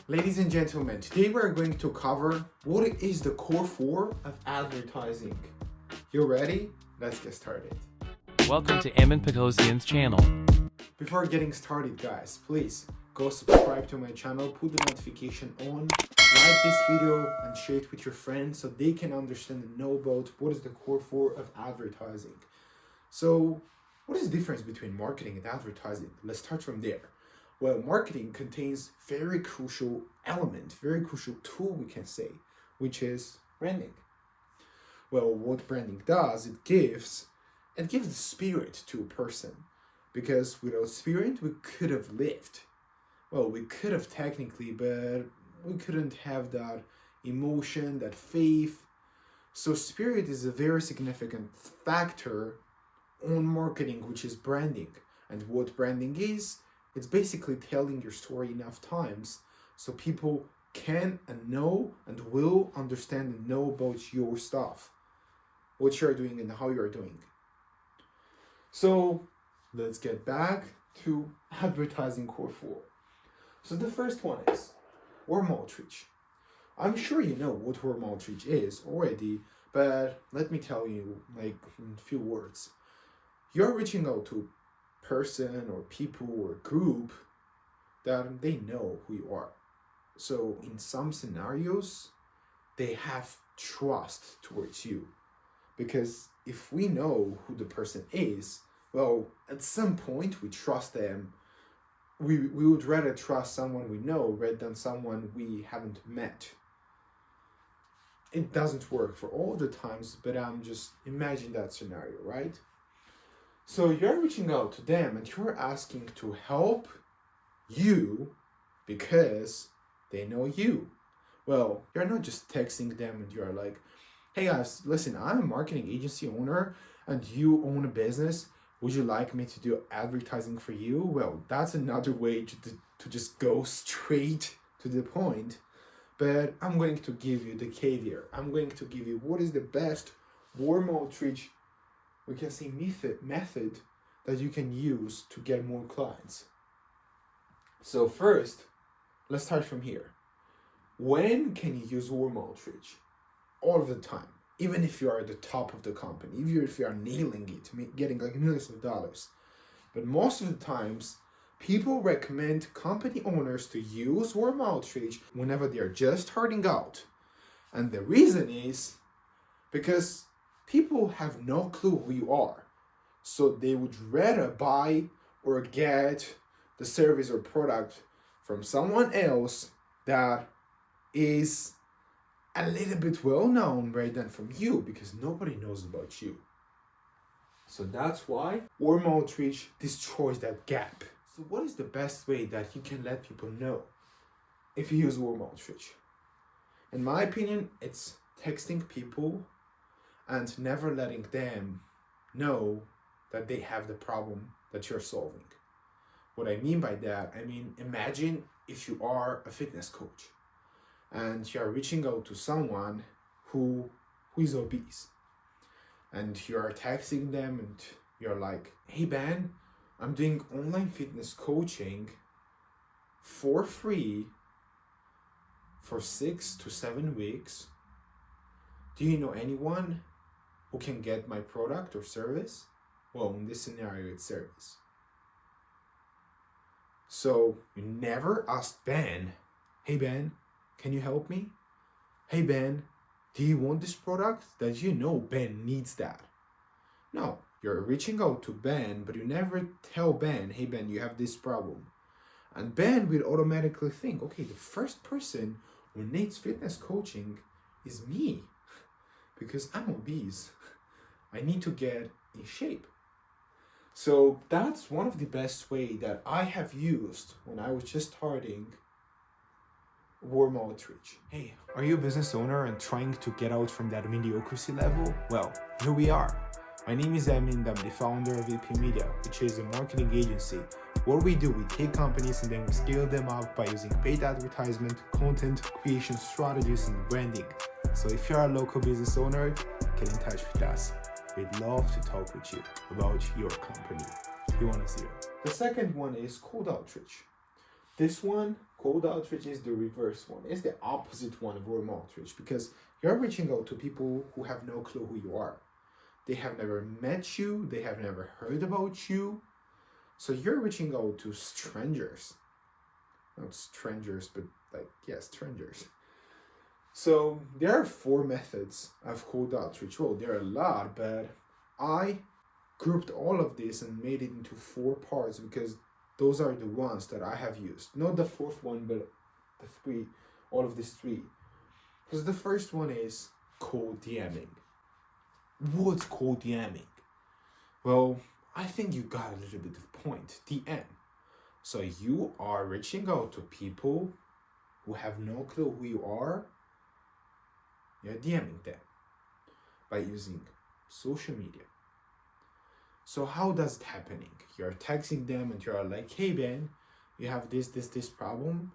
Ladies and gentlemen, today we're going to cover what is the core four of advertising. You ready? Let's get started. Welcome to Emin Petosian's channel. Before getting started, guys, please go subscribe to my channel, put the notification on, like this video and share it with your friends so they can understand and know about what is the core four of advertising. So, what is the difference between marketing and advertising? Let's start from there. Well, marketing contains very crucial element, very crucial tool we can say, which is branding. Well, what branding does, it gives the spirit to a person, because without spirit we could have lived. Well, we could have technically, but we couldn't have that emotion, that faith. So spirit is a very significant factor on marketing, which is branding. And what branding is, it's basically telling your story enough times so people can and know and will understand and know about your stuff, what you're doing and how you're doing. So let's get back to advertising core four. So the first one is warm outreach. I'm sure you know what warm outreach is already, but let me tell you like in a few words. You're reaching out to person or people or group that they know who you are. So in some scenarios, they have trust towards you. Because if we know who the person is, well, at some point we trust them. We would rather trust someone we know rather than someone we haven't met. It doesn't work for all the times, but I'm just imagine that scenario, right? So you're reaching out to them and you're asking to help you because they know you. Well, you're not just texting them and you're like, hey guys, listen, I'm a marketing agency owner and you own a business. Would you like me to do advertising for you? Well, that's another way to just go straight to the point. But I'm going to give you the caveat. I'm going to give you what is the best warm outreach, we can say method that you can use to get more clients. So first, let's start from here. When can you use warm outreach? All of the time. Even if you are at the top of the company, even if you are nailing it, getting like millions of dollars. But most of the times, people recommend company owners to use warm outreach whenever they are just starting out. And the reason is because people have no clue who you are. So they would rather buy or get the service or product from someone else that is a little bit well known rather than from you, because nobody knows about you. So that's why warm outreach destroys that gap. So what is the best way that you can let people know if you use warm outreach? In my opinion, it's texting people and never letting them know that they have the problem that you're solving. What I mean by that, imagine if you are a fitness coach and you're reaching out to someone who is obese, and you're texting them and you're like, hey Ben, I'm doing online fitness coaching for free for 6 to 7 weeks. Do you know anyone who can get my product or service? Well, in this scenario, it's service. So you never asked Ben, hey Ben, can you help me? Hey Ben, do you want this product? That you know Ben needs that. No, you're reaching out to Ben, but you never tell Ben, hey Ben, you have this problem. And Ben will automatically think, okay, the first person who needs fitness coaching is me, because I'm obese. I need to get in shape. So that's one of the best way that I have used when I was just starting warm outreach. Hey, are you a business owner and trying to get out from that mediocrity level? Well, here we are. My name is Emin, I'm the founder of Mediaa, which is a marketing agency. What we do, we take companies and then we scale them up by using paid advertisement, content creation strategies, and branding. So if you're a local business owner, get in touch with us. We'd love to talk with you about your company. You want to see it. The second one is cold outreach. This one, cold outreach, is the reverse one. It's the opposite one of warm outreach, because you're reaching out to people who have no clue who you are. They have never met you, they have never heard about you. So you're reaching out to strangers. Not strangers, but strangers. So there are 4 methods of cold outreach. Well, there are a lot, but I grouped all of this and made it into 4 parts because those are the ones that I have used. Not the 4th one, but the 3, all of these 3. Because the first one is cold DMing. What's cold DMing? Well, I think you got a little bit of point. DM. So you are reaching out to people who have no clue who you are. You're DMing them by using social media. So how does it happening? You're texting them and you're like, hey Ben, you have this problem,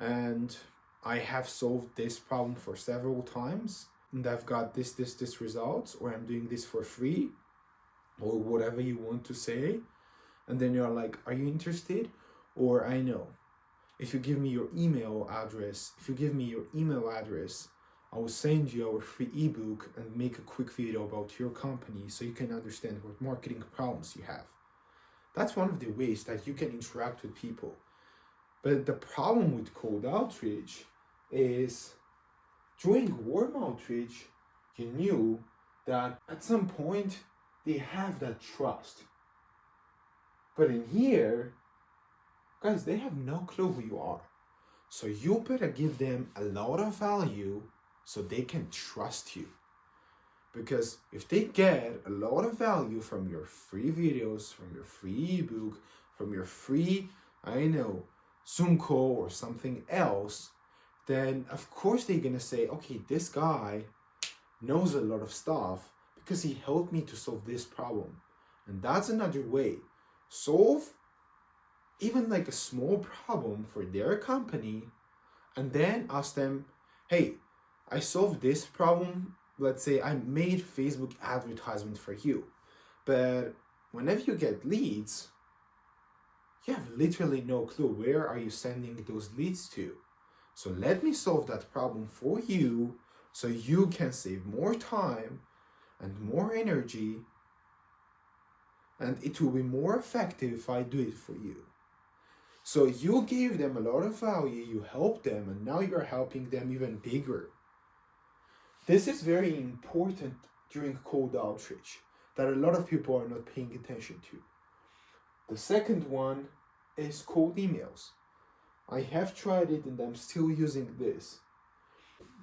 and I have solved this problem for several times, and I've got this results, or I'm doing this for free, or whatever you want to say. And then you're like, are you interested? Or I know, if you give me your email address, I will send you our free ebook and make a quick video about your company so you can understand what marketing problems you have. That's one of the ways that you can interact with people. But the problem with cold outreach is during warm outreach, you knew that at some point they have that trust. But in here, guys, they have no clue who you are. So you better give them a lot of value so they can trust you. Because if they get a lot of value from your free videos, from your free ebook, from your free, Zoom call or something else, then of course they're gonna say, okay, this guy knows a lot of stuff because he helped me to solve this problem. And that's another way. Solve even like a small problem for their company, and then ask them, hey, I solved this problem. Let's say I made Facebook advertisement for you, but whenever you get leads, you have literally no clue where are you sending those leads to. So let me solve that problem for you so you can save more time and more energy, and it will be more effective if I do it for you. So you gave them a lot of value, you helped them, and now you're helping them even bigger. This is very important during cold outreach that a lot of people are not paying attention to. The second one is cold emails. I have tried it and I'm still using this.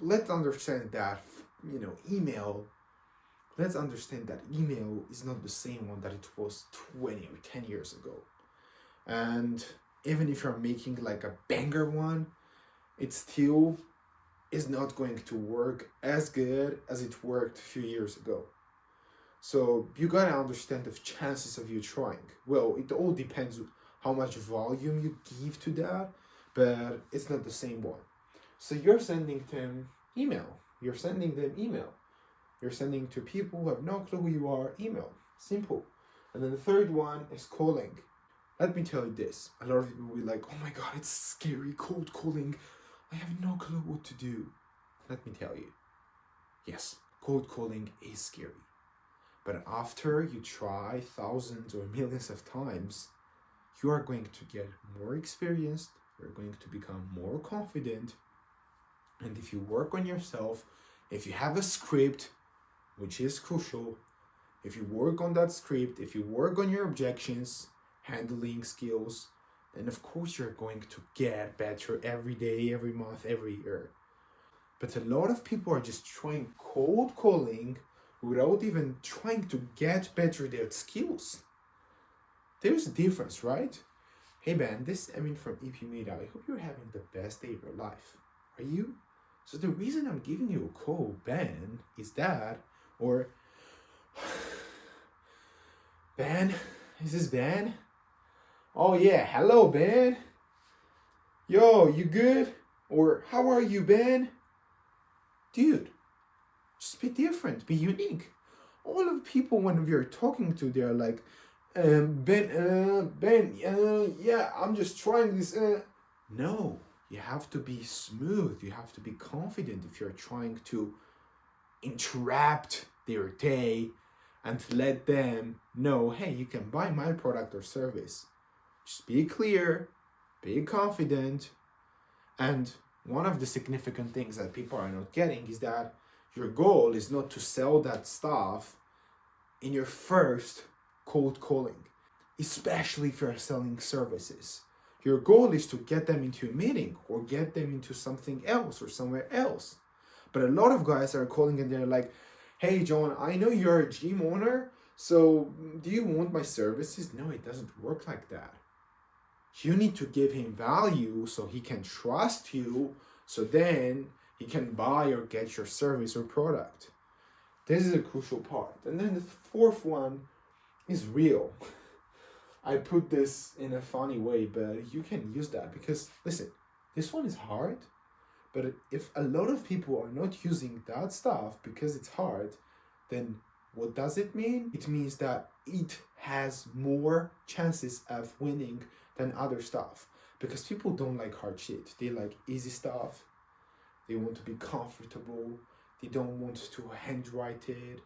Let's understand that, email is not the same one that it was 20 or 10 years ago. And even if you're making like a banger one, it still is not going to work as good as it worked a few years ago. So you gotta understand the chances of you trying. Well, it all depends on how much volume you give to that, but it's not the same one. So you're sending them email. You're sending to people who have no clue who you are, email. Simple. And then the third one is calling. Let me tell you this. A lot of people will be like, oh my God, it's scary, cold calling. I have no clue what to do. Let me tell you. Yes, cold calling is scary. But after you try thousands or millions of times, you are going to get more experienced, you're going to become more confident. And if you work on yourself, if you have a script, which is crucial, if you work on that script, if you work on your objections, handling skills, then of course you're going to get better every day, every month, every year. But a lot of people are just trying cold calling without even trying to get better their skills. There's a difference, right? Hey Ben, this is Emin from Mediaa. I hope you're having the best day of your life. Are you? So the reason I'm giving you a call, Ben, is that, or Ben, is this Ben? Oh yeah, hello Ben. Yo, you good? Or how are you, Ben? Dude, just be different, be unique. All of the people when we are talking to, they're like, Ben, yeah, I'm just trying this. No, you have to be smooth. You have to be confident if you're trying to interrupt their day and let them know, hey, you can buy my product or service. Just be clear, be confident. And one of the significant things that people are not getting is that your goal is not to sell that stuff in your first cold calling, especially if you're selling services. Your goal is to get them into a meeting or get them into something else or somewhere else. But a lot of guys are calling and they're like, hey, John, I know you're a gym owner, so do you want my services? No, it doesn't work like that. You need to give him value so he can trust you, so then he can buy or get your service or product. This is a crucial part. And then the fourth one is real. I put this in a funny way, but you can use that because, listen, this one is hard, but if a lot of people are not using that stuff because it's hard, then what does it mean? It means that it has more chances of winning than other stuff, because people don't like hard shit. They like easy stuff. They want to be comfortable. They don't want to handwrite it.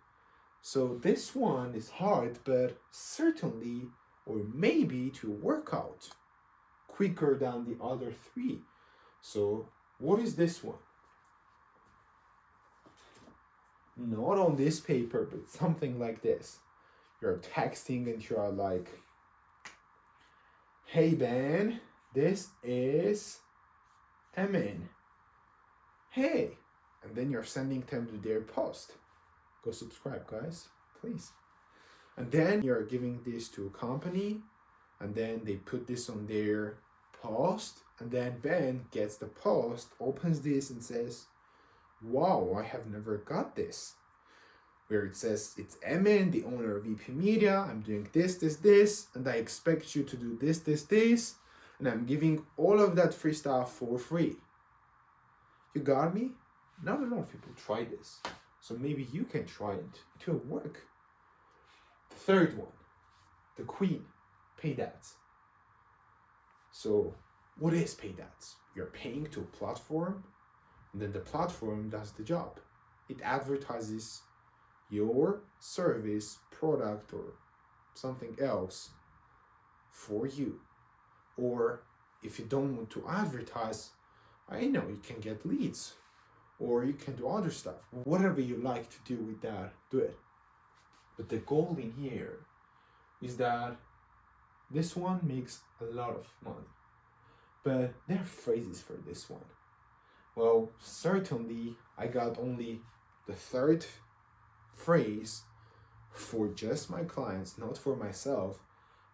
So this one is hard, but certainly, or maybe, to work out quicker than the other three. So what is this one? Not on this paper, but something like this. You're texting and you're like, hey Ben, this is Emin. Hey. And then you're sending them to their post. Go subscribe, guys, please. And then you're giving this to a company, and then they put this on their post, and then Ben gets the post, opens this and says, wow, I have never got this. Where it says, it's Emin, the owner of VP Media, I'm doing this, and I expect you to do this, and I'm giving all of that free stuff for free. You got me? Not a lot of people try this. So maybe you can try it. It will work. The third one, the queen, paid ads. So what is paid ads? You're paying to a platform, and then the platform does the job. It advertises your service, product, or something else for you. Or if you don't want to advertise, I know you can get leads, or you can do other stuff. Whatever you like to do with that, do it. But the goal in here is that this one makes a lot of money. But there are phrases for this one. Well, certainly I got only the third phrase for just my clients, not for myself,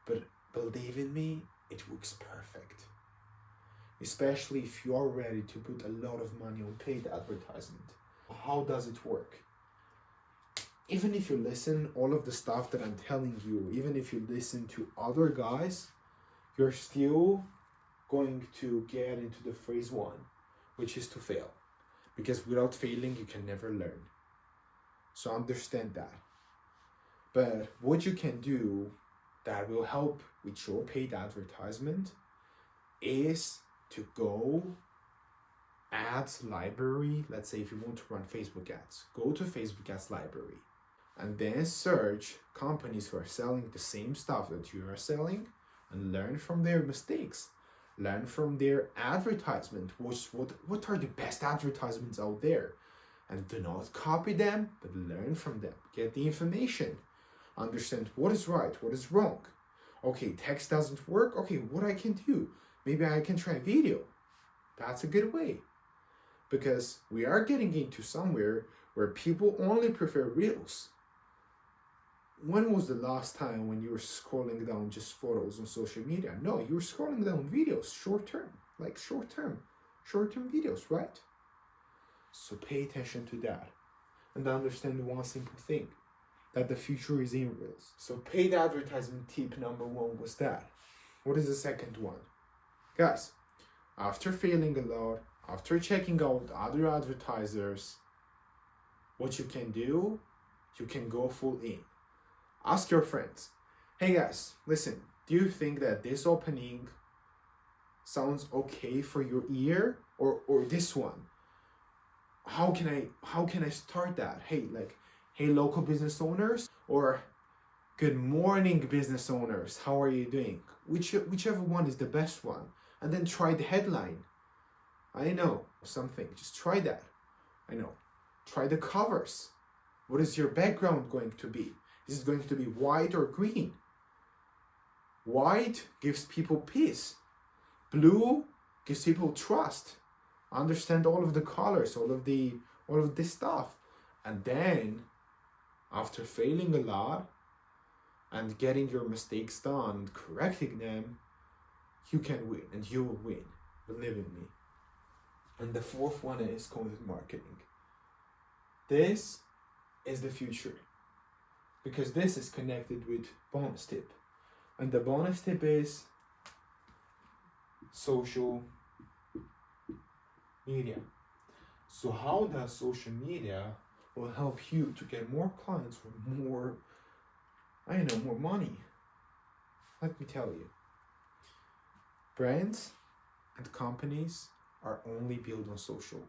but believe in me, it works perfect. Especially if you are ready to put a lot of money on paid advertisement. How does it work? Even if you listen all of the stuff that I'm telling you, even if you listen to other guys, you're still going to get into the phrase one, which is to fail. Because without failing, you can never learn. So understand that. But what you can do that will help with your paid advertisement is to go ads library. Let's say if you want to run Facebook ads, go to Facebook ads library and then search companies who are selling the same stuff that you are selling and learn from their mistakes. Learn from their advertisement. What are the best advertisements out there? And do not copy them, but learn from them. Get the information. Understand what is right, what is wrong. Okay, text doesn't work. Okay, what I can do? Maybe I can try video. That's a good way. Because we are getting into somewhere where people only prefer reels. When was the last time when you were scrolling down just photos on social media? No, you were scrolling down videos, short term videos, right? So pay attention to that and understand one simple thing, that the future is in reels. So paid advertisement tip number one was that. What is the second one? Guys, after failing a lot, after checking out other advertisers, what you can do, you can go full in. Ask your friends, hey guys, listen, do you think that this opening sounds okay for your ear, or this one? How can I start that? Hey local business owners, or good morning business owners, how are you doing? Whichever one is the best one, and then try the headline. I know something, just try that. I know. Try the covers. What is your background going to be? Is it going to be white or green? White gives people peace. Blue gives people trust. Understand all of the colors, all of this stuff. And then, after failing a lot and getting your mistakes done and correcting them, you can win, and you will win. Believe in me. And the fourth one is content marketing. This is the future, because this is connected with bonus tip. And the bonus tip is social media. So how does social media will help you to get more clients or more money? Let me tell you. Brands and companies are only built on social.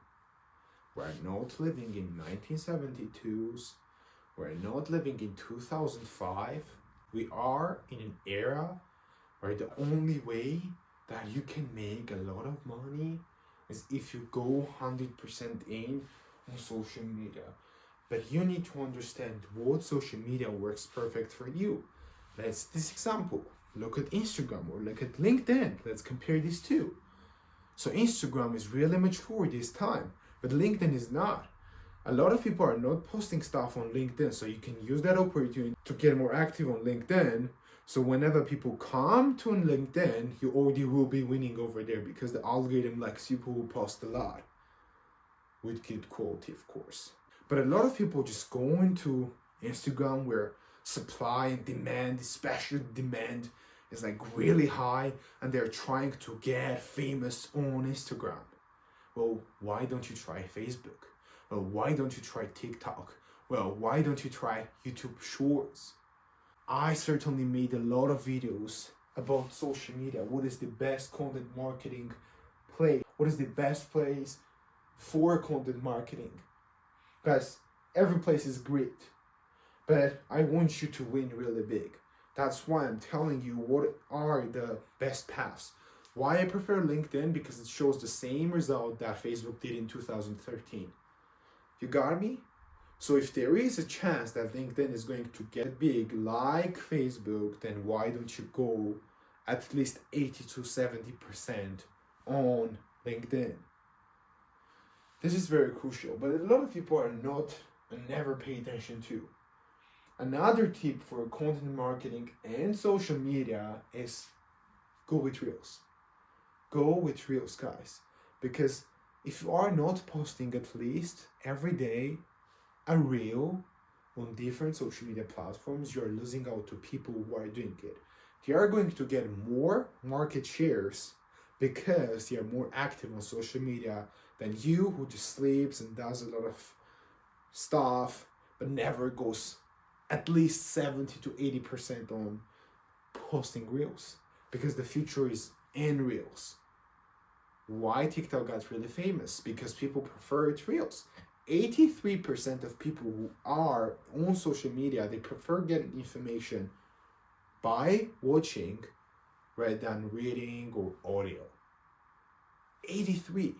We're not living in 1972s. We're not living in 2005. We are in an era where the only way that you can make a lot of money is if you go 100% in on social media. But you need to understand what social media works perfect for you. Let's this example. Look at Instagram or look at LinkedIn. Let's compare these two. So Instagram is really mature this time, but LinkedIn is not. A lot of people are not posting stuff on LinkedIn, so you can use that opportunity to get more active on LinkedIn. So whenever people come to LinkedIn, you already will be winning over there, because the algorithm likes people who post a lot with good quality, of course. But a lot of people just go into Instagram where supply and demand, especially demand, is like really high, and they're trying to get famous on Instagram. Well, why don't you try Facebook? Well, why don't you try TikTok? Well, why don't you try YouTube Shorts? I certainly made a lot of videos about social media. What is the best content marketing place? What is the best place for content marketing? Guys, every place is great, but I want you to win really big. That's why I'm telling you what are the best paths. Why I prefer LinkedIn, because it shows the same result that Facebook did in 2013. You got me? So if there is a chance that LinkedIn is going to get big like Facebook, then why don't you go at least 80 to 70% on LinkedIn? This is very crucial, but a lot of people are not and never pay attention to. Another tip for content marketing and social media is go with Reels. Go with Reels, guys. Because if you are not posting at least every day a Reel on different social media platforms, you are losing out to people who are doing it. They are going to get more market shares because they are more active on social media than you, who just sleeps and does a lot of stuff but never goes at least 70 to 80% on posting Reels, because the future is in Reels. Why TikTok got really famous? Because people prefer its Reels. 83% of people who are on social media, they prefer getting information by watching rather than reading or audio. 83.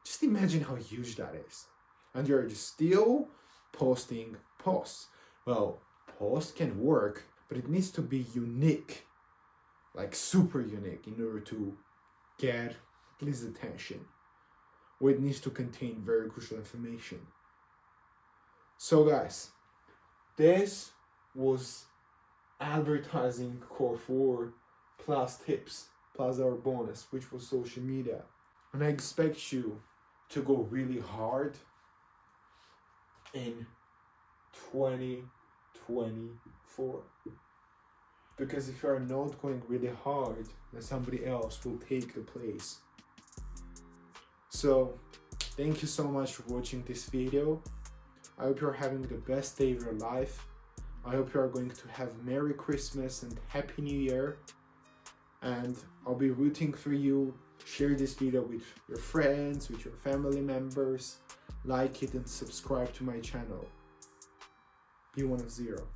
Just imagine how huge that is. And you're just still posting posts. Well, posts can work, but it needs to be unique, like super unique, in order to get his attention, or it needs to contain very crucial information. So guys, this was advertising core 4 plus tips plus our bonus, which was social media. And I expect you to go really hard in 2024. Because if you are not going really hard, then somebody else will take the place. So, thank you so much for watching this video. I hope you're having the best day of your life. I hope you are going to have Merry Christmas and Happy New Year. and I'll be rooting for you. Share this video with your friends, with your family members. Like it and subscribe to my channel. Be one of zero.